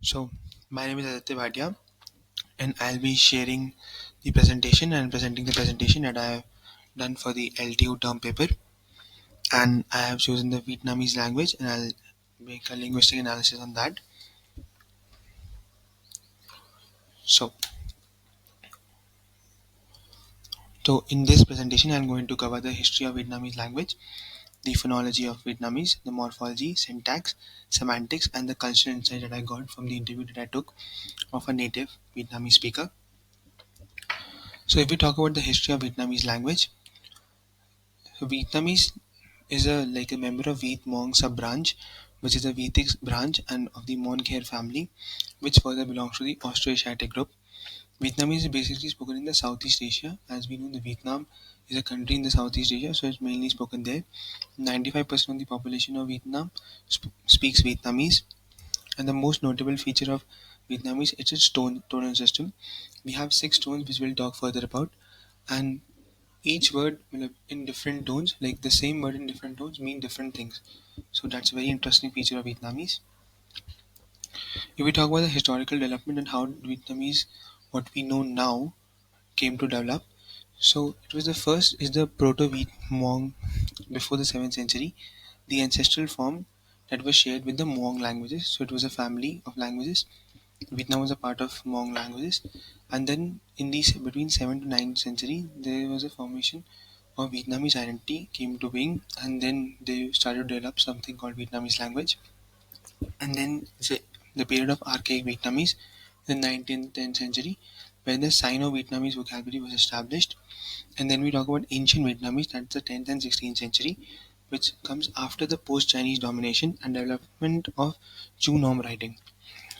So, my name is Aditya Bhatia, and I'll be sharing the presentation and presenting the presentation that I have done for the LTO term paper. And I have chosen the Vietnamese language, and I'll make a linguistic analysis on that. So, so in this presentation, I'm going to cover the history of Vietnamese language, the phonology of Vietnamese, the morphology, syntax, semantics, and the cultural insight that I got from the interview that I took of a native Vietnamese speaker. So, if we talk about the history of Vietnamese language, Vietnamese is a member of Viet Mong sub-branch, which is a Vedic branch and of the Mon Kher family, which further belongs to the Austroasiatic group. Vietnamese is basically spoken in the Southeast Asia. As we know, the Vietnam is a country in the Southeast Asia, so it's mainly spoken there. 95% of the population of Vietnam speaks Vietnamese, and the most notable feature of Vietnamese is its tonal system. We have six tones, which we'll talk further about, and each word in different tones, like the same word in different tones, mean different things. So that's a very interesting feature of Vietnamese. If we talk about the historical development and how Vietnamese, what we know now, came to develop, so it was the first is the Proto-Viet Mong before the 7th century, the ancestral form that was shared with the Hmong languages. So it was a family of languages. Vietnam was a part of Hmong languages, and then in these between 7th to 9th century, there was a formation of Vietnamese identity came to being, and then they started to develop something called Vietnamese language. And then the period of archaic Vietnamese, the 19th 10th century, where the Sino-Vietnamese vocabulary was established. And then we talk about ancient Vietnamese, that's the 10th and 16th century, which comes after the post-Chinese domination and development of Chu Nom writing.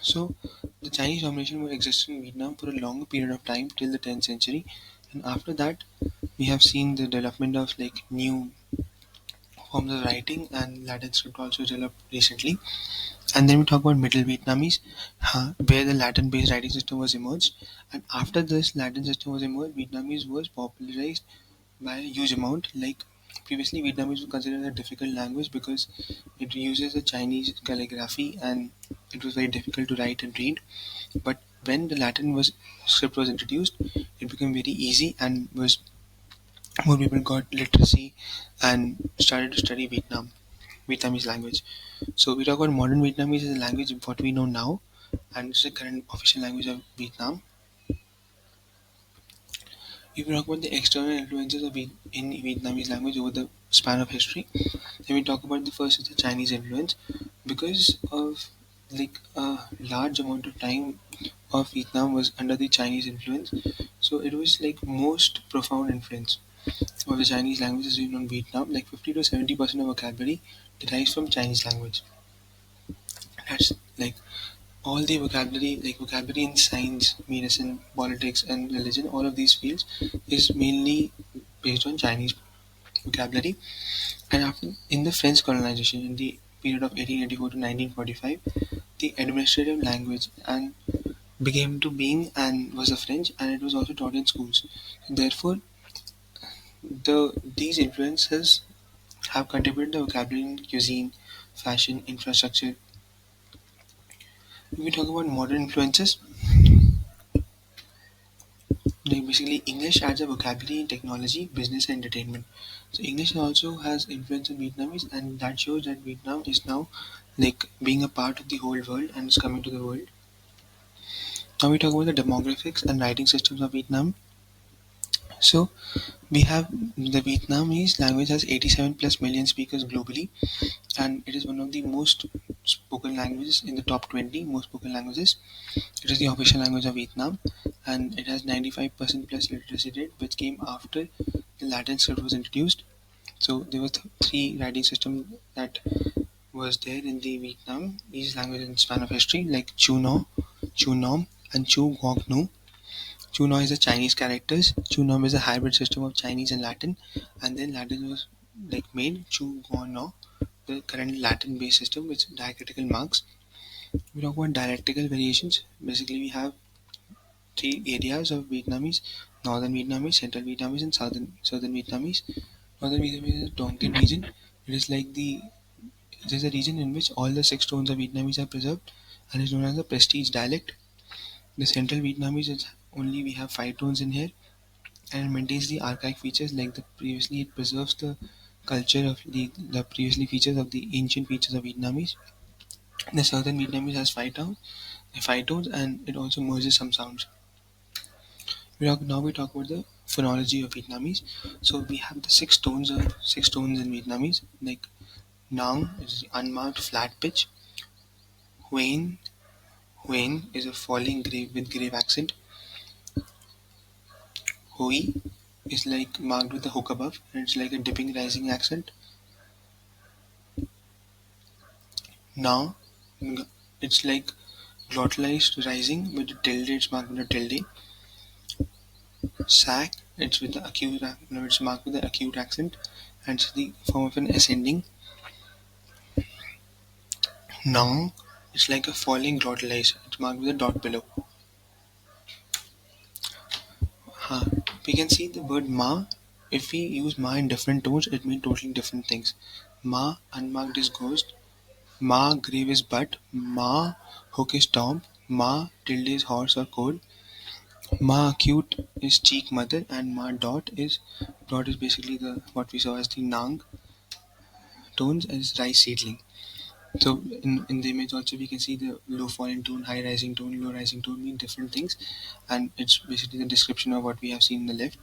So the Chinese domination will exist in Vietnam for a longer period of time till the 10th century, and after that we have seen the development of like new forms of writing, and Latin script also developed recently. And then we talk about Middle Vietnamese, where the Latin-based writing system was emerged. And after this Latin system was emerged, Vietnamese was popularized by a huge amount. Like previously, Vietnamese was considered a difficult language because it uses the Chinese calligraphy, and it was very difficult to write and read. But when the Latin was script was introduced, it became very easy, and was more people got literacy and started to study Vietnamese language. So we talk about modern Vietnamese as a language of what we know now, and it's the current official language of Vietnam. If we talk about the external influences in Vietnamese language over the span of history, then we talk about the first is the Chinese influence, because of like a large amount of time of Vietnam was under the Chinese influence. So it was like most profound influence of the Chinese languages in Vietnam. Like 50 to 70% of vocabulary derives from Chinese language. That's like all the vocabulary, like vocabulary in science, medicine, politics, and religion. All of these fields is mainly based on Chinese vocabulary. And after in the French colonization in the period of 1884 to 1945, the administrative language and became to being and was a French, and it was also taught in schools. Therefore, these influences have contributed to vocabulary in cuisine, fashion, infrastructure. When we talk about modern influences, like basically English adds a vocabulary in technology, business, and entertainment. So English also has influence in Vietnamese, and that shows that Vietnam is now like being a part of the whole world and is coming to the world. Now we talk about the demographics and writing systems of Vietnam. So we have the Vietnamese language has 87 plus million speakers globally, and it is one of the most spoken languages in the top 20 most spoken languages. It is the official language of Vietnam, and it has 95% plus literacy rate, which came after the Latin script was introduced. So there were three writing systems that was there in the Vietnam each language in span of history, like Chu No, Chu Nom, and Chu Guang Nu. Chu No is the Chinese characters. Chu Nom is a hybrid system of Chinese and Latin, and then Latin was like made Chu Guang No, the current Latin-based system with diacritical marks. We talk about dialectical variations. Basically, we have three areas of Vietnamese: Northern Vietnamese, Central Vietnamese, and Southern Vietnamese. Northern Vietnamese is a Tonkin region. It is like the it is a region in which all the six tones of Vietnamese are preserved, and is known as the prestige dialect. The Central Vietnamese is only we have five tones in here, and it maintains the archaic features like the previously it preserves the culture of the previously features of the ancient features of Vietnamese. The Southern Vietnamese has five tones, and it also merges some sounds. Now we talk about the phonology of Vietnamese. So we have the six tones in Vietnamese, like Nang is the unmarked flat pitch, Huyen Huyen is a falling grave with grave accent, Hoi is like marked with a hook above, and it's like a dipping rising accent. Na it's like glottalized rising with a tilde, it's marked with a tilde. Sac it's with the acute no, it's marked with the acute accent, and it's the form of an ascending. Nang it's like a falling glottalized, it's marked with a dot below. Huh. We can see the word ma. If we use ma in different tones, it means totally different things. Ma unmarked is ghost. Ma grave is butt. Ma hook is tomb. Ma tilde is horse or cold. Ma acute is cheek mother, and ma dot is basically the what we saw as the nang tones as rice seedling. So in the image also we can see the low falling tone, high rising tone, low rising tone mean different things, and it's basically the description of what we have seen in the left.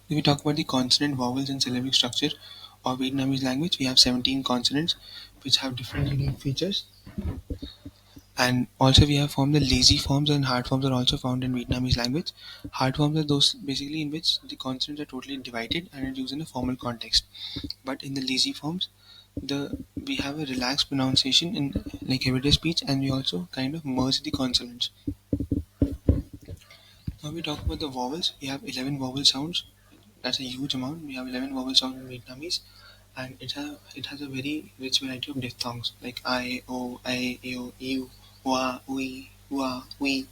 If we talk about the consonant, vowels, and syllabic structure of Vietnamese language, we have 17 consonants which have different unique features. And also we have formed the lazy forms and hard forms are also found in Vietnamese language. Hard forms are those basically in which the consonants are totally divided and are used in a formal context. But in the lazy forms, the we have a relaxed pronunciation in like everyday speech, and we also kind of merge the consonants. Now we talk about the vowels. We have 11 vowel sounds. That's a huge amount. We have 11 vowel sounds in Vietnamese, and it has a very rich variety of diphthongs like I, O, I, Eo, Eu, Wa, Ui, Wa, Ui.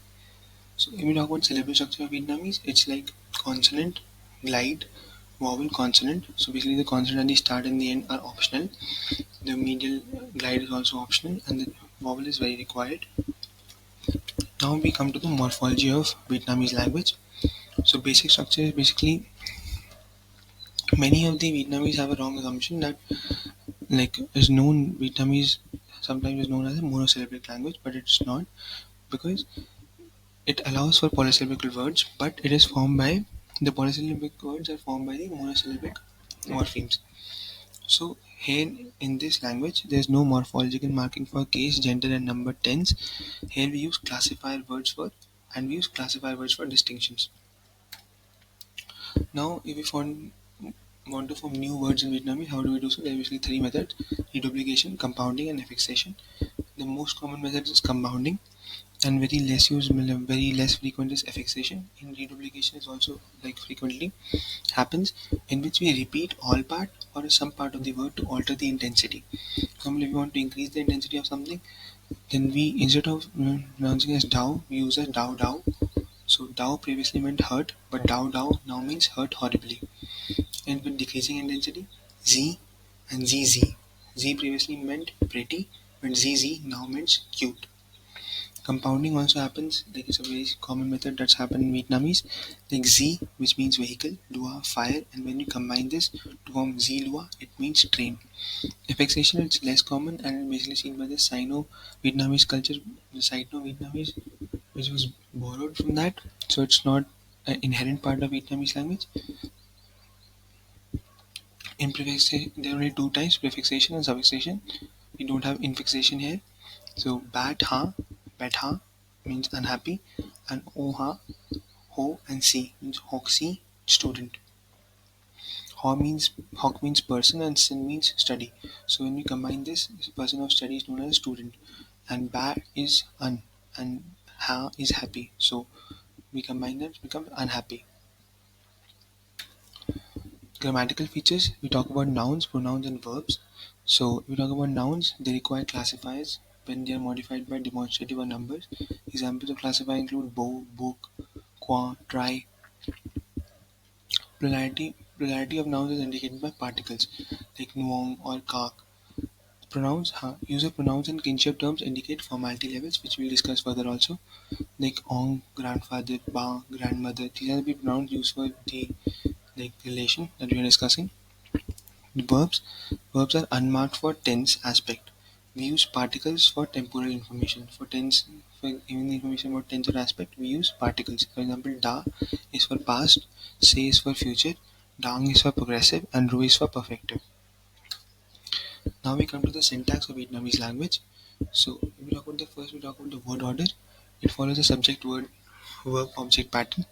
So when we talk about syllable structure of Vietnamese, it's like consonant, glide, vowel, consonant. So basically the consonant at the start and the end are optional. The medial glide is also optional, and the vowel is very required. Now we come to the morphology of Vietnamese language. So basic structure is basically many of the Vietnamese have a wrong assumption that like is known Vietnamese sometimes is known as a monosyllabic language, but it's not because it allows for polysyllabic words, but it is formed by the polysyllabic words are formed by the monosyllabic morphemes. So here in this language, there is no morphological marking for case, gender, and number tense. Here we use classifier words for and we use classifier words for distinctions. Now, if we want to form new words in Vietnamese, how do we do so? There are basically three methods: reduplication, compounding, and affixation. The most common method is compounding, and very less frequent is affixation. In reduplication is also like frequently happens, in which we repeat all part or some part of the word to alter the intensity. Normally, if we want to increase the intensity of something, then we instead of pronouncing as Dao, we use as Dao Dao. So Dao previously meant hurt, but Dao Dao now means hurt horribly. And with decreasing intensity, Z and ZZ. Z previously meant pretty, but ZZ now means cute. Compounding also happens, like it's a very common method that's happened in Vietnamese. Like Z, which means vehicle, Lua, fire, and when you combine this to form Z Lua, it means train. Affixation is less common and basically seen by the Sino Vietnamese culture, the Sino Vietnamese, which was borrowed from that, so it's not an inherent part of Vietnamese language. In prefixation, there are only two types: prefixation and suffixation. We don't have infixation here. So bat ha means unhappy, and oh ha, ho and si means hoxie, student. Hawk means person, and sin means study. So when we combine this person of study is known as student, and ba is un, and ha is happy. So we combine them to become unhappy. Grammatical features, we talk about nouns, pronouns, and verbs. So we talk about nouns, they require classifiers when they are modified by demonstrative or numbers. Examples of classifier include bow, book, qua, try. Plurality of nouns is indicated by particles like nuong or kak. Pronouns, use of pronouns and kinship terms indicate formality levels, which we'll discuss further also. Like ong, grandfather, ba, grandmother. These are the pronouns used for the relation that we are discussing. Verbs. Verbs are unmarked for tense aspect. We use particles for temporal information. For tense, for giving the information about tense or aspect, we use particles. For example, da is for past, se is for future, dang is for progressive, and ru is for perfective. Now we come to the syntax of Vietnamese language. So we talk about the first. We talk about the word order. It follows a subject word verb object pattern.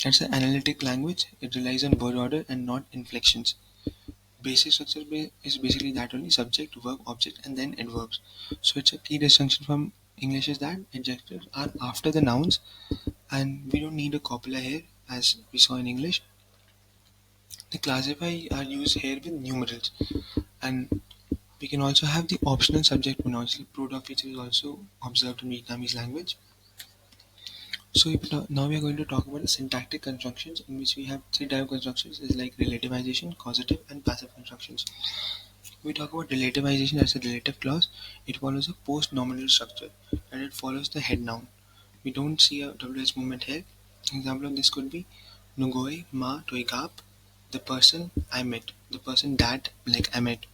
It's an analytic language. It relies on word order and not inflections. Basic structure is basically that only subject, verb, object, and then adverbs. So it's a key distinction from English is that adjectives are after the nouns, and we don't need a copula here as we saw in English. The classify are used here with numerals, and we can also have the optional subject pronouns. The proto feature is also observed in Vietnamese language. So now we are going to talk about the syntactic constructions in which we have three type of constructions is like relativization, causative, and passive constructions. We talk about relativization as a relative clause. It follows a post-nominal structure and it follows the head noun. We don't see a WH movement here. Example of this could be Nugoy ma toigap, the person I met, the person that like I met.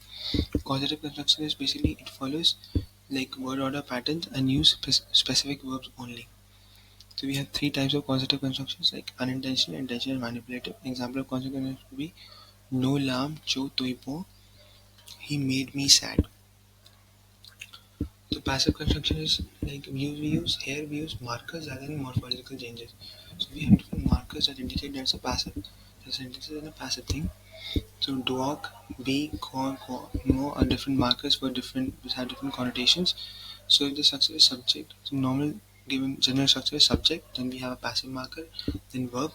Causative construction is basically it follows like word order patterns and use specific verbs only. So we have three types of causative constructions like unintentional, intentional, and manipulative. Example of causative construction would be no lam cho toipo, he made me sad. The passive construction is like we use markers rather than morphological changes. So we have different markers that indicate that's a passive. The sentence is a passive thing. So dog, be, ko, no are different markers for different which have different connotations. So if the structure is subject, so normal given general structure is subject, then we have a passive marker, then verb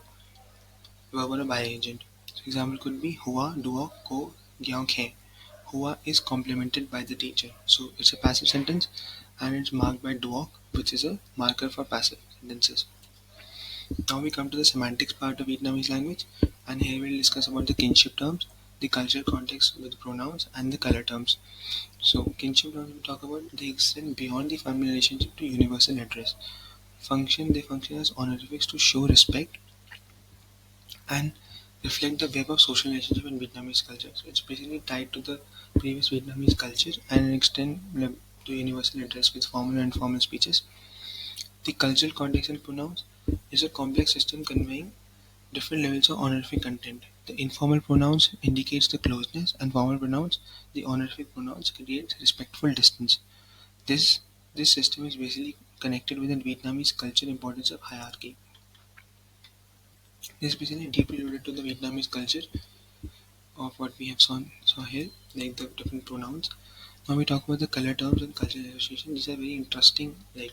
or a by agent. So example could be hua, duo, ko, gyao, khe. Hua is complemented by the teacher. So it's a passive sentence and it's marked by duok, which is a marker for passive sentences. Now we come to the semantics part of Vietnamese language, and here we'll discuss about the kinship terms, the cultural context with pronouns, and the color terms. So kinship terms we talk about they extend beyond the family relationship to universal address. They function as honorifics to show respect and reflect the web of social relationship in Vietnamese culture. So it's basically tied to the previous Vietnamese culture and extend to universal address with formal and informal speeches. The cultural context and pronouns is a complex system conveying different levels of honorific content. The informal pronouns indicates the closeness and formal pronouns, the honorific pronouns create respectful distance. This this system is basically connected with the Vietnamese culture importance of hierarchy. This is basically deeply rooted to the Vietnamese culture of what we have saw here, like the different pronouns. Now we talk about the color terms and cultural association. These are very interesting, like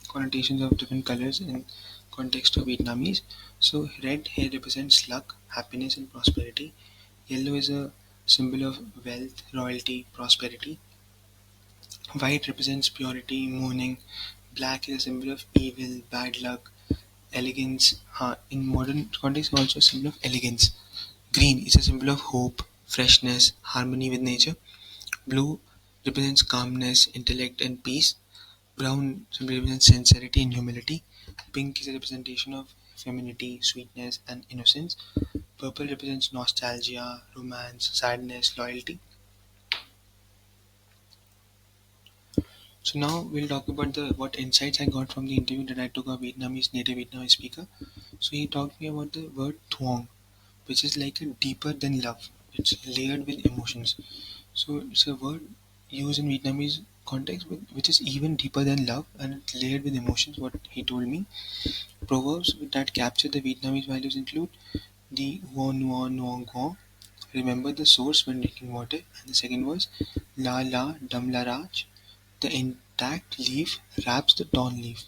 connotations of different colors in context of Vietnamese. So red here represents luck, happiness, and prosperity. Yellow is a symbol of wealth, royalty, prosperity. White represents purity, mourning. Black is a symbol of evil, bad luck, elegance. In modern context, also a symbol of elegance. Green is a symbol of hope, freshness, harmony with nature. Blue represents calmness, intellect, and peace. Brown represents sincerity and humility. Pink is a representation of femininity, sweetness, and innocence. Purple represents nostalgia, romance, sadness, loyalty. So now we'll talk about the what insights I got from the interview that I took a Vietnamese native Vietnamese speaker. So he talked me about the word thuong, which is like a deeper than love. It's layered with emotions. So it's a word used in Vietnamese context which is even deeper than love and it's layered with emotions. What he told me. Proverbs that capture the Vietnamese values include the Huon Nuon Nuong Guo, remember the source when drinking water, and the second was La La Dum La Raj, the intact leaf wraps the torn leaf.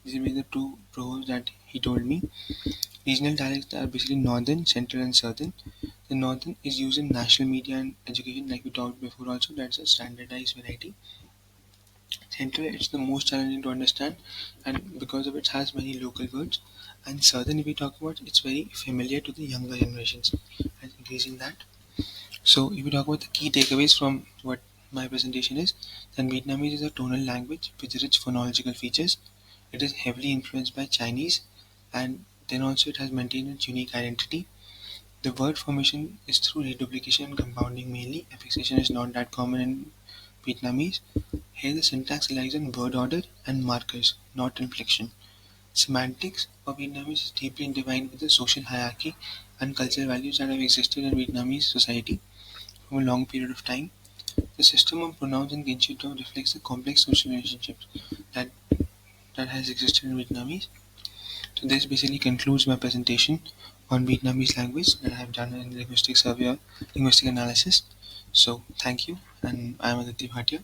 These are the two proverbs that he told me. Regional dialects are basically northern, central, and southern. The northern is used in national media and education, like we talked before. Also, that's a standardized variety. Central, it's the most challenging to understand, and because of it has many local words. And southern, if we talk about, it's very familiar to the younger generations, and increasing that. So, if we talk about the key takeaways from what my presentation is that Vietnamese is a tonal language with rich phonological features. It is heavily influenced by Chinese, and then also it has maintained its unique identity. The word formation is through reduplication and compounding mainly. Affixation is not that common in Vietnamese. Here the syntax relies on word order and markers, not inflection. Semantics of Vietnamese is deeply intertwined with the social hierarchy and cultural values that have existed in Vietnamese society for a long period of time. The system of pronouns and kinship terms reflects the complex social relationships that, that has existed in Vietnamese. So this basically concludes my presentation on Vietnamese language that I have done in linguistic survey or linguistic analysis. So thank you, and I am Aditya Bhatia.